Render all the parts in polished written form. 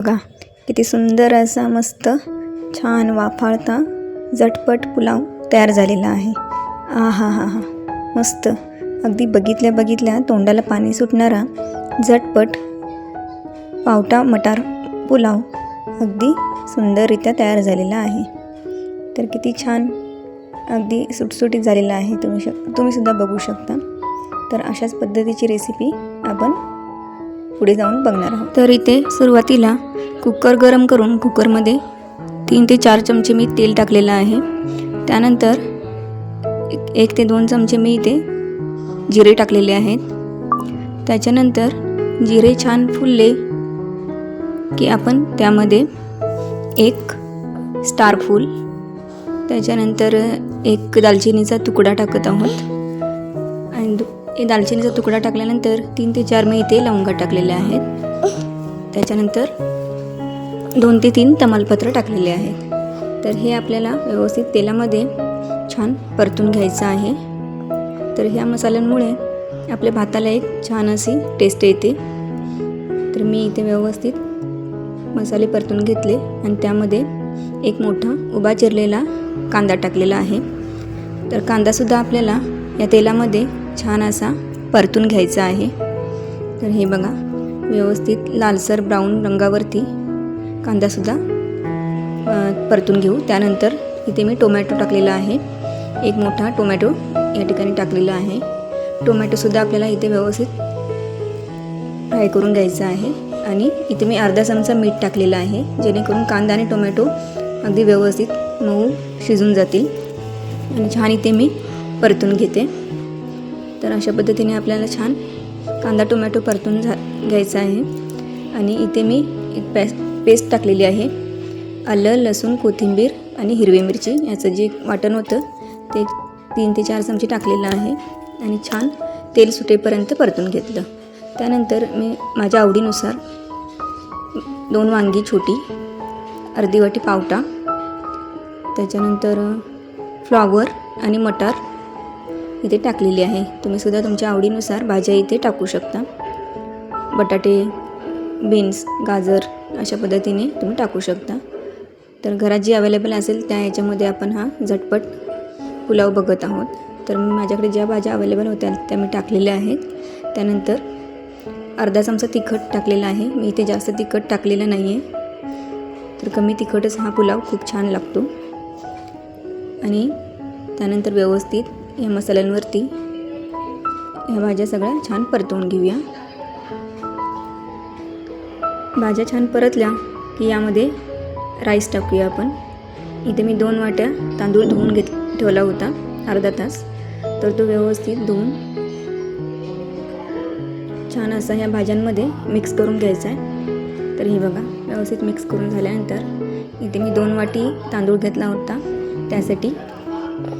बघा किती सुंदर असा मस्त छान वाफाळता झटपट पुलाव तयार झालेला आहे। आ हा हा हा मस्त, अगदी बघितल्या तोंडाला पाणी सुटणारा झटपट पावटा मटार पुलाव अगदी सुंदररित्या तयार झालेला आहे। तर किती छान अगदी सुटसुटीत झालेला आहे। तुम्ही सुद्धा बघू शकता। तर अशाच पद्धतीची रेसिपी आपण पुढे जाऊन बघणार आहोत। तर इथे सुरुवातीला कुकर गरम करून कुकरमध्ये 3 ते 4 चमचे मी तेल टाकलेलं आहे। त्यानंतर 1 ते 2 चमचे मी इथे जिरे टाकलेले आहेत। त्याच्यानंतर जिरे छान फुलले की आपण त्यामध्ये 1 स्टार फूल, त्याच्यानंतर 1 दालचिनीचा तुकडा टाकत आहोत आणि दालचिनीचा तुकडा टाकल्यानंतर 3 ते 4 मी इथे लवंगा टाकलेल्या आहेत। त्याच्यानंतर 2 ते 3 तमालपत्र टाकलेले आहेत। तर हे आपल्याला व्यवस्थित तेलामध्ये छान परतून घ्यायचं आहे। तर ह्या मसाल्यांमुळे आपल्या भाताला एक छान अशी टेस्ट येते। तर मी इथे व्यवस्थित मसाले परतून घेतले आणि त्यामध्ये 1 मोठा उभा चिरलेला कांदा टाकलेला आहे। तर कांदासुद्धा आपल्याला या तेलामध्ये छान असा परतून घ्यायचा आहे। तर हे बघा व्यवस्थित लालसर ब्राऊन रंगावरती कांदासुद्धा परतून घेऊ। त्यानंतर इथे मी टोमॅटो टाकलेला आहे। 1 मोठा टोमॅटो या ठिकाणी टाकलेला आहे। टोमॅटोसुद्धा आपल्याला इथे व्यवस्थित फ्राय करून घ्यायचा आहे। आणि इथे मी अर्धा चमचा मीठ टाकलेलं आहे, जेणेकरून कांदा आणि टोमॅटो अगदी व्यवस्थित मऊ शिजून जातील। आणि छान इथे मी परतून घेते। तर अशा पद्धतीने आपल्याला छान कांदा टोमॅटो परतून घ्यायचा आहे। आणि इथे मी एक पेस्ट टाकलेली आहे, आलं लसूण कोथिंबीर आणि हिरवी मिरची याचं जे वाटण होतं ते 3 ते 4 चमचे टाकलेलं आहे। आणि छान तेल सुटेपर्यंत परतून घेतलं। त्यानंतर मी माझ्या आवडीनुसार 2 वांगी छोटी, अर्धी वाटी पावटा, त्याच्यानंतर फ्लॉवर आणि मटार इथे टाकलेली आहे। तुम्हीसुद्धा तुमच्या आवडीनुसार भाज्या इथे टाकू शकता। बटाटे, बीन्स, गाजर अशा पद्धतीने तुम्ही टाकू शकता। तर घरात जी अवेलेबल असेल त्या याच्यामध्ये आपण हा झटपट पुलाव बघत आहोत। तर माझ्याकडे ज्या भाज्या अवेलेबल होत्या त्या मी टाकलेल्या आहेत। त्यानंतर अर्धा चमचा तिखट टाकलेला आहे। मी इथे जास्त तिखट टाकलेलं नाही आहे, तर कमी तिखटच हा पुलाव खूप छान लागतो। आणि त्यानंतर व्यवस्थित या मसाल्यांवरती ह्या भाज्या सगळ्या छान परतवून घेऊया। भाज्या छान परतल्या की यामध्ये राईस टाकूया आपण। इथे मी 2 वाट्या तांदूळ धुवून ठेवला होता अर्धा तास। तर तो व्यवस्थित धुवून छान असा ह्या भाज्यांमध्ये मिक्स करून घ्यायचा आहे। तर हे बघा व्यवस्थित मिक्स करून झाल्यानंतर इथे मी 2 वाटी तांदूळ घेतला होता, त्यासाठी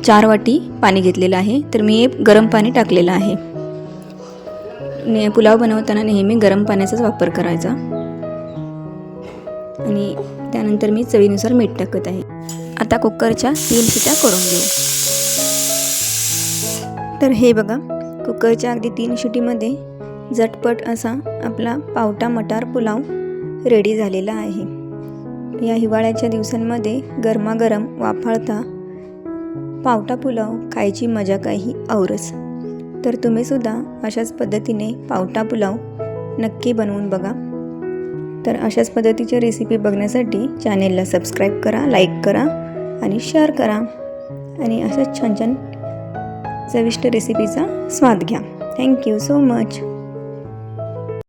4 वाटी पाणी घेतलेलं आहे। तर मी गरम पाणी टाकलेलं आहे। पुलाव बनवताना नेहमी गरम पाण्याचाच वापर करायचा। आणि त्यानंतर मी चवीनुसार मीठ टाकत आहे। आता कुकरच्या 3 शिट्या करून घेऊ। तर हे बघा कुकरच्या अगदी 3 शिटीमध्ये झटपट असा आपला पावटा मटार पुलाव रेडी झालेला आहे। या हिवाळ्याच्या दिवसांमध्ये गरमागरम वाफाळता पावटा पुलाव खायची मजा काही औरच। तर तुम्हीसुद्धा अशाच पद्धतीने पावटा पुलाव नक्की बनवून बघा। तर अशाच पद्धतीच्या रेसिपी बघण्यासाठी चॅनेलला सबस्क्राईब करा, लाईक करा आणि शेअर करा। आणि अशाच छान छान चविष्ट रेसिपीचा स्वाद घ्या। Thank you so much.